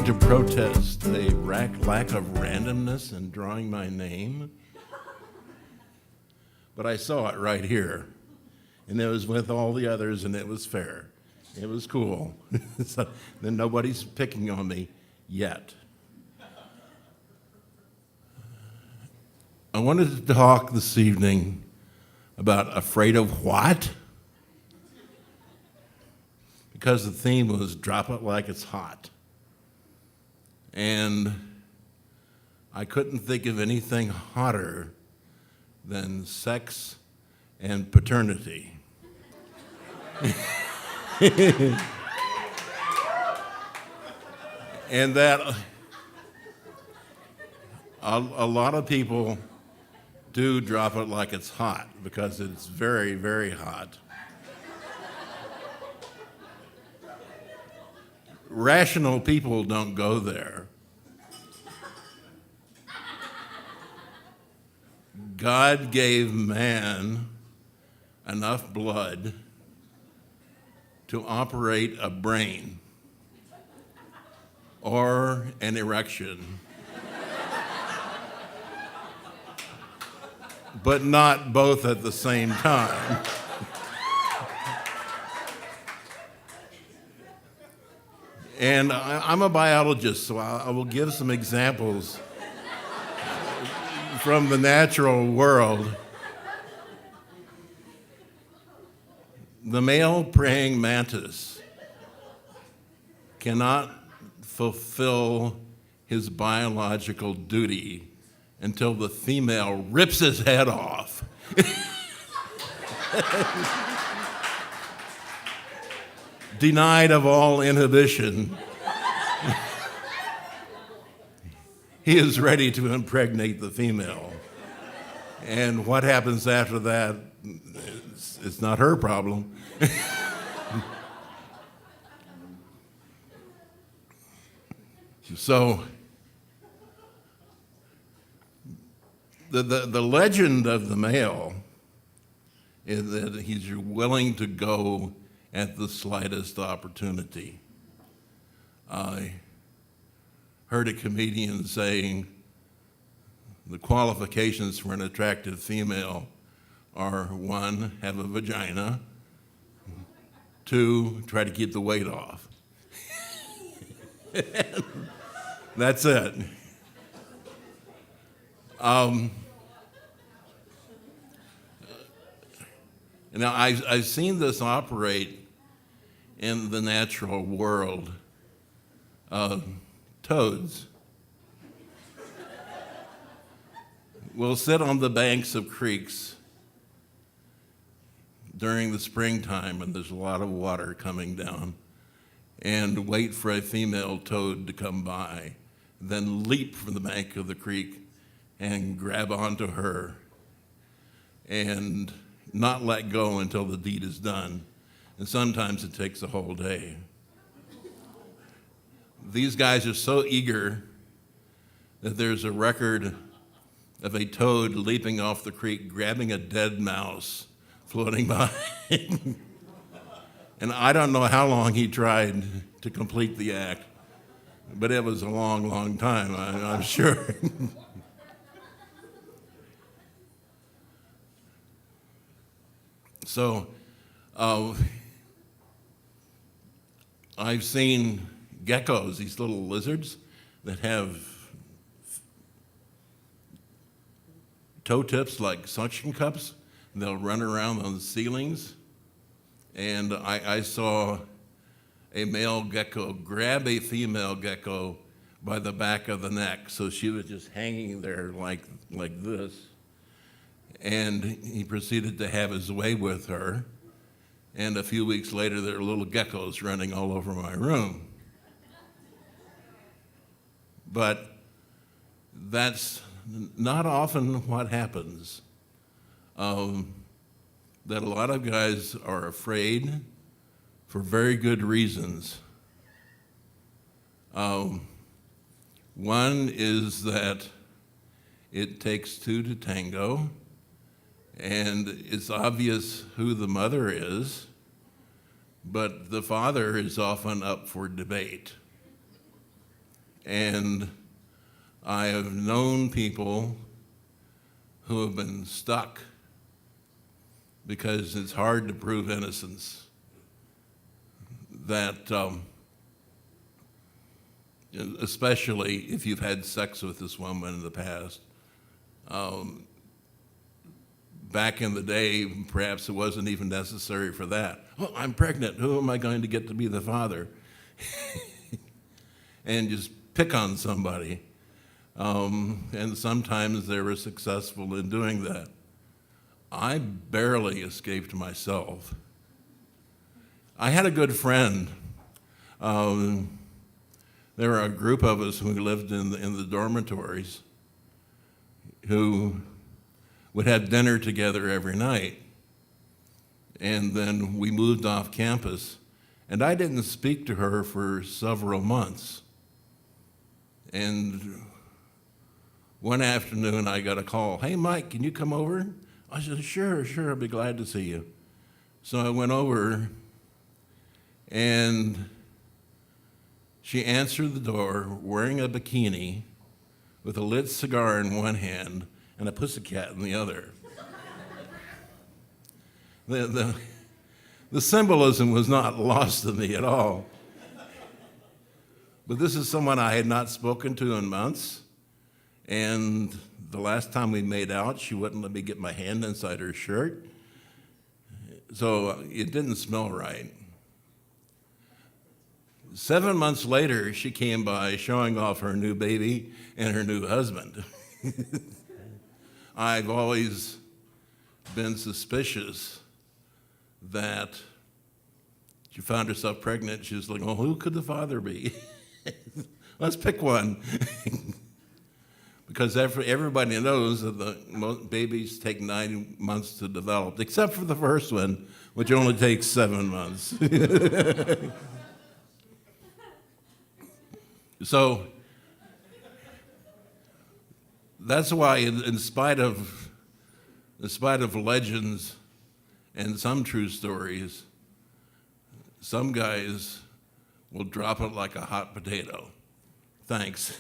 going to protest a lack of randomness in drawing my name, but I saw it right here, and it was with all the others, and it was fair. It was cool. So, then nobody's picking on me yet. I wanted to talk this evening about afraid of what? Because the theme was drop it like it's hot. And I couldn't think of anything hotter than sex and paternity. And that a lot of people do drop it like it's hot because it's very, very hot. Rational people don't go there. God gave man enough blood to operate a brain or an erection, but not both at the same time. And I'm a biologist, so I will give some examples from the natural world. The male praying mantis cannot fulfill his biological duty until the female rips his head off. Denied of all inhibition, he is ready to impregnate the female. And what happens after that, it's not her problem. So, the legend of the male is that he's willing to go at the slightest opportunity. I heard a comedian saying the qualifications for an attractive female are 1, have a vagina, 2, try to keep the weight off. That's it. Now, I've seen this operate in the natural world. Toads will sit on the banks of creeks during the springtime when there's a lot of water coming down and wait for a female toad to come by, then leap from the bank of the creek and grab onto her and not let go until the deed is done. And sometimes it takes a whole day. These guys are so eager that there's a record of a toad leaping off the creek, grabbing a dead mouse floating by. And I don't know how long he tried to complete the act, but it was a long, long time, I'm sure. So, I've seen geckos, these little lizards that have toe tips like suction cups. They'll run around on the ceilings. And I saw a male gecko grab a female gecko by the back of the neck. So she was just hanging there like this. And he proceeded to have his way with her. And a few weeks later, there were little geckos running all over my room. But that's not often what happens. That a lot of guys are afraid for very good reasons. One is that it takes two to tango, and it's obvious who the mother is, but the father is often up for debate. And I have known people who have been stuck because it's hard to prove innocence. That, especially if you've had sex with this woman in the past. Back in the day, perhaps it wasn't even necessary for that. Oh, I'm pregnant. Who am I going to get to be the father? And just pick on somebody. And sometimes they were successful in doing that. I barely escaped myself. I had a good friend. There were a group of us who lived in the dormitories who would have dinner together every night. And then we moved off campus, and I didn't speak to her for several months. And one afternoon I got a call, "Hey Mike, can you come over?" I said, sure, I'll be glad to see you. So I went over, and she answered the door wearing a bikini with a lit cigar in one hand and a pussycat in the other. The symbolism was not lost on me at all. But this is someone I had not spoken to in months, and the last time we made out, she wouldn't let me get my hand inside her shirt, so it didn't smell right. 7 months later, she came by showing off her new baby and her new husband. I've always been suspicious that she found herself pregnant. She was like, "Well, who could the father be?" Let's pick one. Because everybody knows that most babies take 9 months to develop, except for the first one, which only takes 7 months. So that's why, in spite of legends and some true stories, some guys will drop it like a hot potato. Thanks.